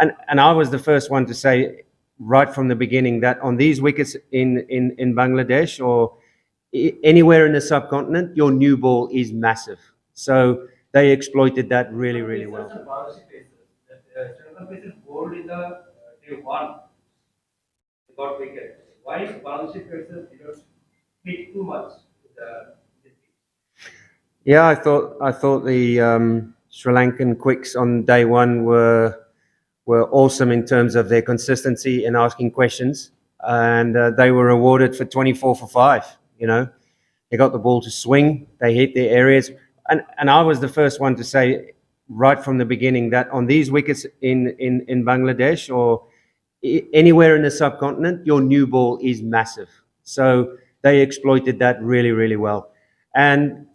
And I was the first one to say right from the beginning that on these wickets in Bangladesh or anywhere in the subcontinent, your new ball is massive. So they exploited that really, really well. Sri Lanka faces bowled in the day one, they got wicket. Why Bangladesh faces did not hit too much with the Yeah, I thought the Sri Lankan quicks on day one were awesome in terms of their consistency in asking questions, and they were rewarded for 24 for 5. You know, they got the ball to swing, they hit their areas, and I was the first one to say right from the beginning that on these wickets in Bangladesh or anywhere in the subcontinent, your new ball is massive. So they exploited that really, really well, and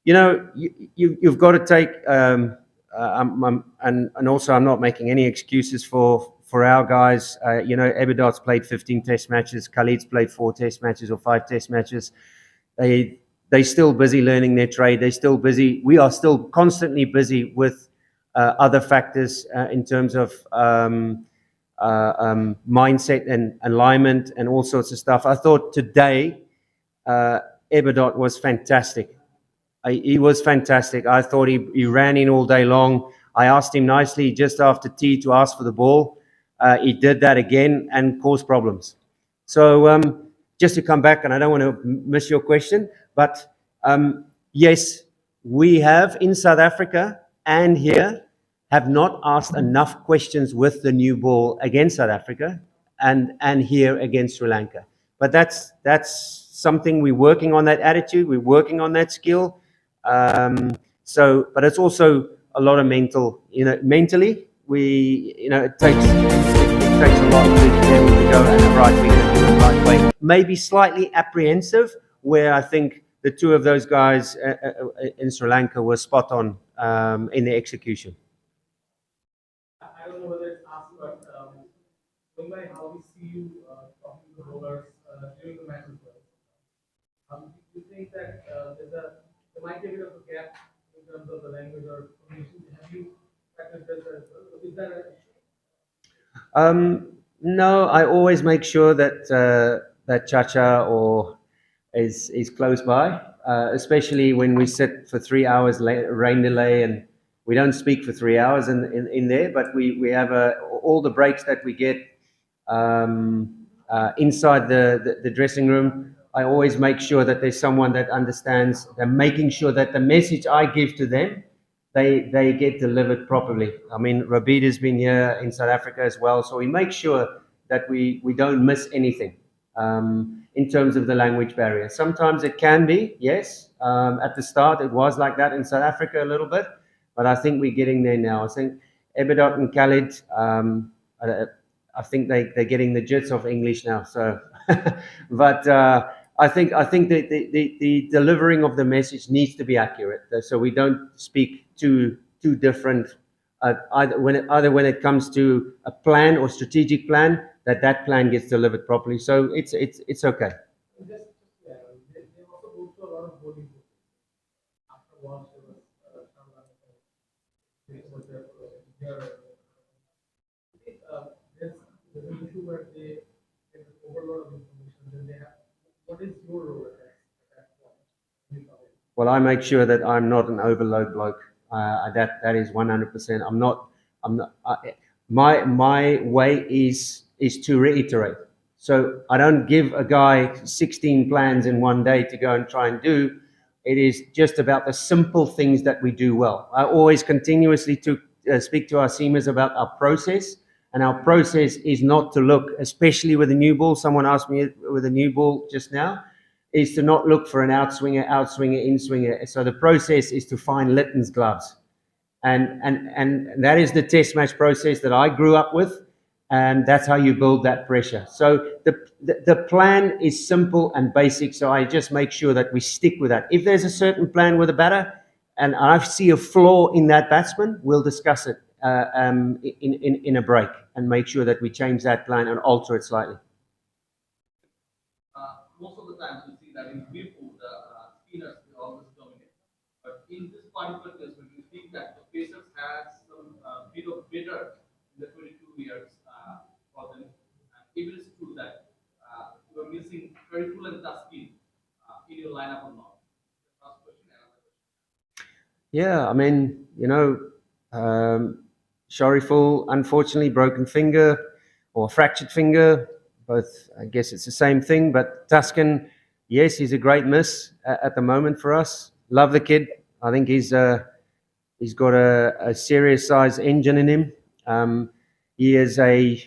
you've got to take, and also I'm not making any excuses for our guys. Ebidot's played 15 Test matches, Khalid's played 4 Test matches or 5 Test matches. They're still busy learning their trade. They're still busy. We are still constantly busy with other factors in terms of mindset and alignment and all sorts of stuff. I thought today Ebidot was fantastic. He was fantastic. I thought he ran in all day long. I asked him nicely just after tea to ask for the ball. He did that again and caused problems. So just to come back, and I don't want to miss your question, but yes, we have in South Africa and here have not asked enough questions with the new ball against South Africa and here against Sri Lanka. But that's something we're working on, that attitude. We're working on that skill. But it's also a lot of mental. Mentally, it takes a lot to be able to go and right wicket in the right way. Maybe slightly apprehensive, where I think the two of those guys in Sri Lanka were spot on in the execution. I don't know whether it's asked, but going by how we see you talking to the bowlers during the match as well, do you think that there might be a bit of a gap in terms of the language or communication? Have you practiced this as well? Is that an issue? No, I always make sure that Chacha or is close by, especially when we sit for 3 hours rain delay and we don't speak for 3 hours in there, but we have all the breaks that we get inside the dressing room. I always make sure that there's someone that understands. They're making sure that the message I give to them, they get delivered properly. I mean, Rabita's been here in South Africa as well, so we make sure that we don't miss anything in terms of the language barrier. Sometimes it can be, yes. At the start, it was like that in South Africa a little bit, but I think we're getting there now. I think Ebidot and Khalid, I think they're getting the gist of English now. So, but I think that the delivering of the message needs to be accurate, so we don't speak two different. Either when it comes to a plan or strategic plan, that plan gets delivered properly. So it's okay. Just, yeah, they also go through a lot of bowling after once there was was there here. I think there's an issue where they get an overload of information. Then they have what is your role at that point? Well, I make sure that I'm not an overload bloke. That is 100%. I'm not. My way is to reiterate. So I don't give a guy 16 plans in one day to go and try and do. It is just about the simple things that we do well. I always continuously speak to our seamers about our process, and our process is not to look, especially with a new ball. Someone asked me with a new ball just now, is to not look for an outswinger, in-swinger. So the process is to find Litton's gloves. And that is the test match process that I grew up with, and that's how you build that pressure. So the plan is simple and basic, so I just make sure that we stick with that. If there's a certain plan with a batter, and I see a flaw in that batsman, we'll discuss it in a break and make sure that we change that plan and alter it slightly. Most of the times we see that in Vipu, the spinners they always dominate. But in this particular case, when we think that the Pacers has some bit of better in the 22 Yeah, I mean, um, Shariful, unfortunately, broken finger or fractured finger. Both, I guess it's the same thing. But Tuscan, yes, he's a great miss at the moment for us. Love the kid. I think he's got a serious size engine in him. He is a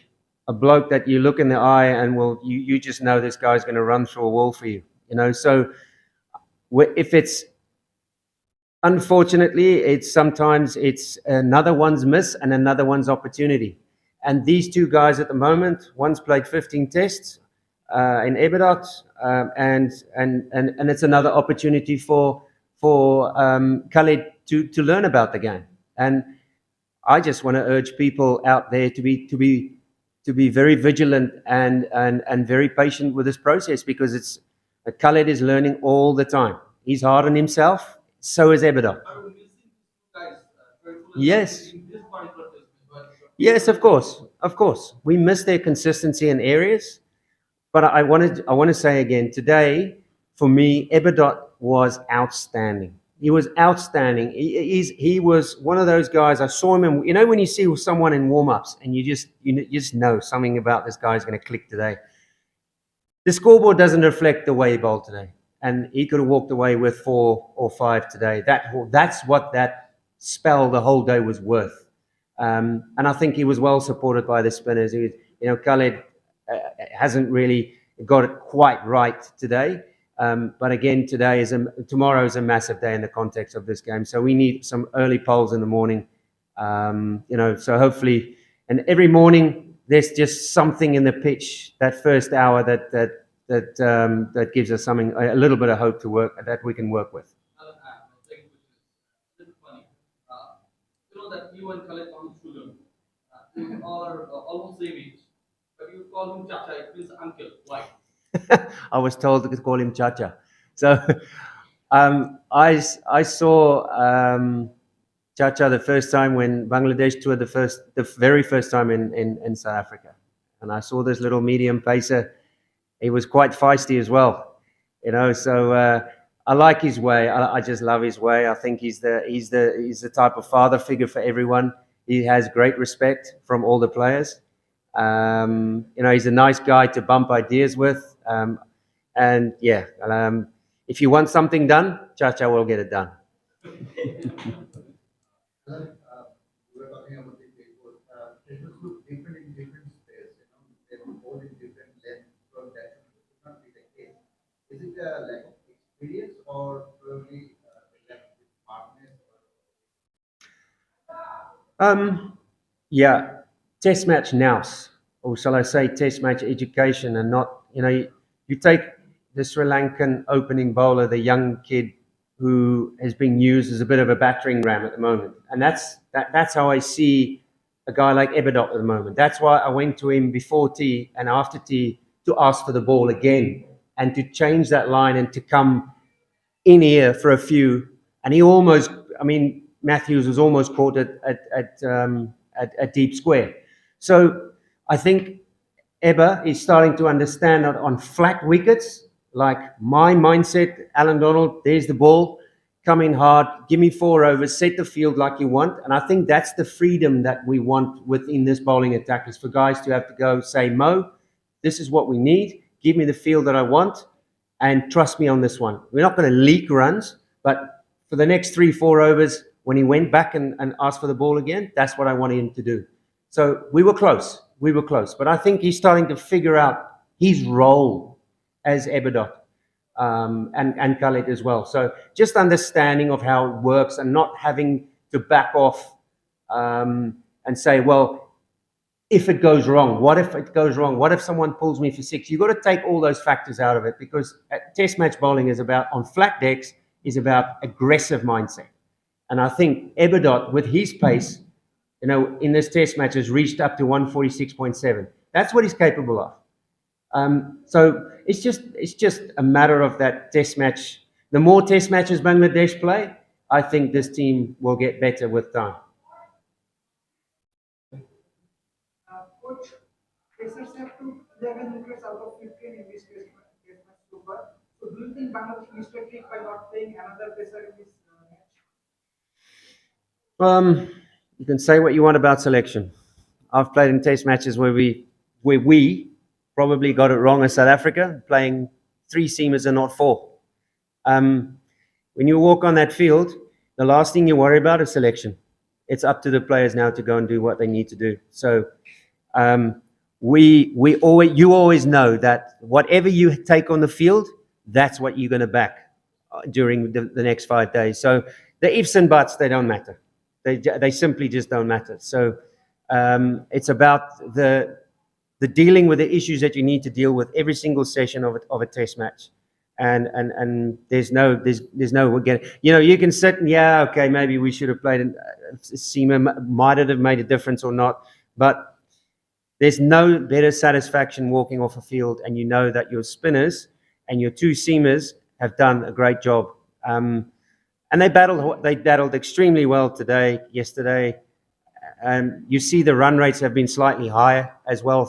bloke that you look in the eye and you just know this guy's going to run through a wall for you. So if it's unfortunately, it's sometimes it's another one's miss and another one's opportunity. And these two guys at the moment, one's played 15 tests in Eberdot, and it's another opportunity for Khalid to learn about the game. And I just want to urge people out there to be very vigilant and very patient with this process, because it's Khaled is learning all the time. He's hard on himself. So is Ebeda. Yes. Yes, of course, of course. We miss their consistency in areas, but I want to say again today, for me, Eberdot was outstanding. He was outstanding. He was one of those guys. I saw him, and when you see someone in warm ups, and you just know something about this guy's going to click today. The scoreboard doesn't reflect the way he bowled today, and he could have walked away with 4 or 5 today. That's what that spell the whole day was worth. And I think he was well supported by the spinners. Khaled hasn't really got it quite right today. But again, tomorrow is a massive day in the context of this game. So we need some early polls in the morning. So hopefully, and every morning there's just something in the pitch that first hour that gives us something, a little bit of hope that we can work with. Alan, my second question is a little funny. That you and Khaled on student, you are almost same age, but you call him Chacha, it means uncle. Why? I was told to call him Chacha. So I saw Chacha the first time when Bangladesh toured the very first time in South Africa, and I saw this little medium pacer. He was quite feisty as well, So I like his way. I just love his way. I think he's the type of father figure for everyone. He has great respect from all the players. He's a nice guy to bump ideas with. And yeah, if you want something done, Chacha will get it done. Alan, we were talking about the papers. Papers look different in different space. They hold in different length, so that should not be the case. Is it a lack of experience or probably a lack of smartness? Yeah, test match nous, or shall I say test match education, and not, you take the Sri Lankan opening bowler, the young kid who has been used as a bit of a battering ram at the moment. And that's how I see a guy like Eberdot at the moment. That's why I went to him before tea and after tea to ask for the ball again and to change that line and to come in here for a few. And he almost, I mean, Matthews was almost caught at deep square. So I think Ebba is starting to understand that on flat wickets, like my mindset, Alan Donald, there's the ball, come in hard, give me 4 overs, set the field like you want. And I think that's the freedom that we want within this bowling attack, is for guys to have to go say, Mo, this is what we need. Give me the field that I want and trust me on this one. We're not going to leak runs, but for the next 3, 4 overs, when he went back and asked for the ball again, that's what I wanted him to do. So we were close. We were close. But I think he's starting to figure out his role as Eberdot, and Khalid as well. So just understanding of how it works and not having to back off and say, well, if it goes wrong, what if it goes wrong? What if someone pulls me for 6? You've got to take all those factors out of it, because test match bowling is about, on flat decks, is about aggressive mindset. And I think Eberdot, with his pace, in this test match has reached up to 146.7. That's what he's capable of. So it's just a matter of that test match. The more test matches Bangladesh play, I think this team will get better with time. Coach, Pacers have to 11 wickets out of 15 in this test match so far. So do you think Bangladesh missed a trick by not playing another pacer in this match? You can say what you want about selection. I've played in test matches where we probably got it wrong as South Africa, playing 3 seamers and not 4. When you walk on that field, the last thing you worry about is selection. It's up to the players now to go and do what they need to do. So you always know that whatever you take on the field, that's what you're going to back during the next 5 days. So the ifs and buts, they don't matter. They simply just don't matter. So it's about the dealing with the issues that you need to deal with every single session of a test match. And there's no you can sit and okay, maybe we should have played a seamer, might it have made a difference or not, but there's no better satisfaction walking off a field and you know that your spinners and your 2 seamers have done a great job. And they battled extremely well yesterday. You see the run rates have been slightly higher as well,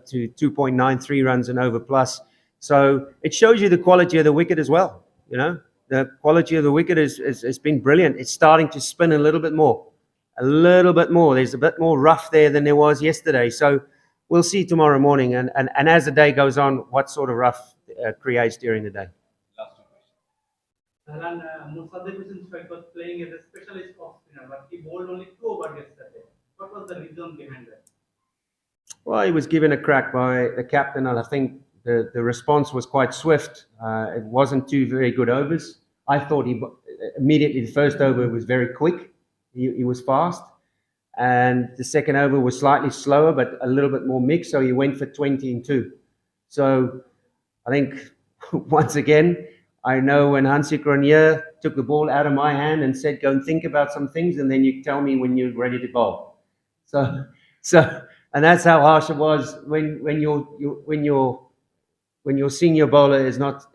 to 2.93 runs and over plus. So it shows you the quality of the wicket as well. You know, the quality of the wicket has been brilliant. It's starting to spin a little bit more. There's a bit more rough there than there was yesterday. So we'll see tomorrow morning. And as the day goes on, what sort of rough creates during the day. Allan, Musaddiq was playing as a specialist off spinner, but he bowled only 2 overs yesterday. What was the reason behind that? Well, he was given a crack by the captain, and I think the response was quite swift. It wasn't 2 very good overs. I thought immediately the first over was very quick. He was fast. And the second over was slightly slower, but a little bit more mixed. So he went for 20 and 2. So I think once again, I know when Hansie Cronje took the ball out of my hand and said, go and think about some things, and then you tell me when you're ready to bowl. So, and that's how harsh it was when your senior bowler is not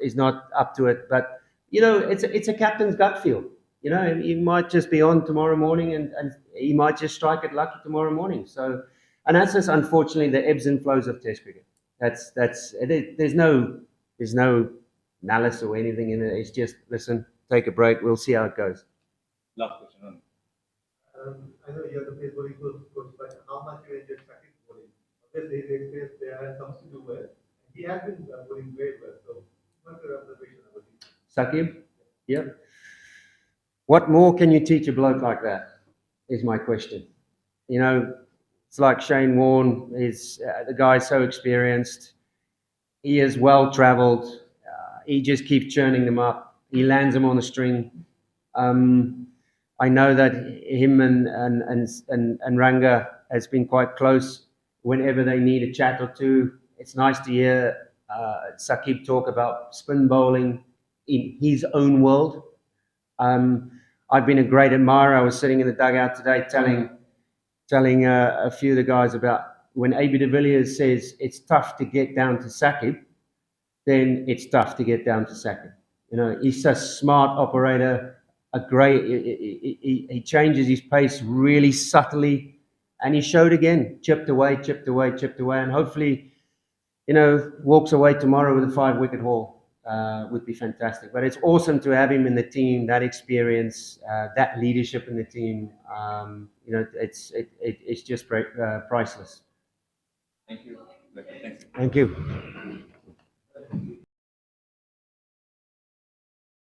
up to it. But it's a captain's gut feel. He might just be on tomorrow morning, and he might just strike it lucky tomorrow morning. So, and that's just unfortunately the ebbs and flows of Test cricket. There's no malice or anything in it. It's just, listen, take a break. We'll see how it goes. Last question. I know you're the pace bowling coach, but how much you enjoyed Shakib's bowling? Obviously, his experience there and comes to do well. He has been bowling very well. So, what's your observation about him? Shakib? Yep. What more can you teach a bloke like that? Is my question. It's like Shane Warne. The guy's so experienced. He is well travelled. He just keeps churning them up. He lands them on the string. I know that him and Ranga has been quite close. Whenever they need a chat or two, it's nice to hear Shakib talk about spin bowling in his own world. I've been a great admirer. I was sitting in the dugout today telling a few of the guys about when AB de Villiers says it's tough to get down to Shakib, then it's tough to get down to Shakib. He's a smart operator, he changes his pace really subtly, and he showed again, chipped away, and hopefully, walks away tomorrow with a 5-wicket haul. Would be fantastic. But it's awesome to have him in the team, that experience, that leadership in the team. It's just priceless. Thank you. Thank you.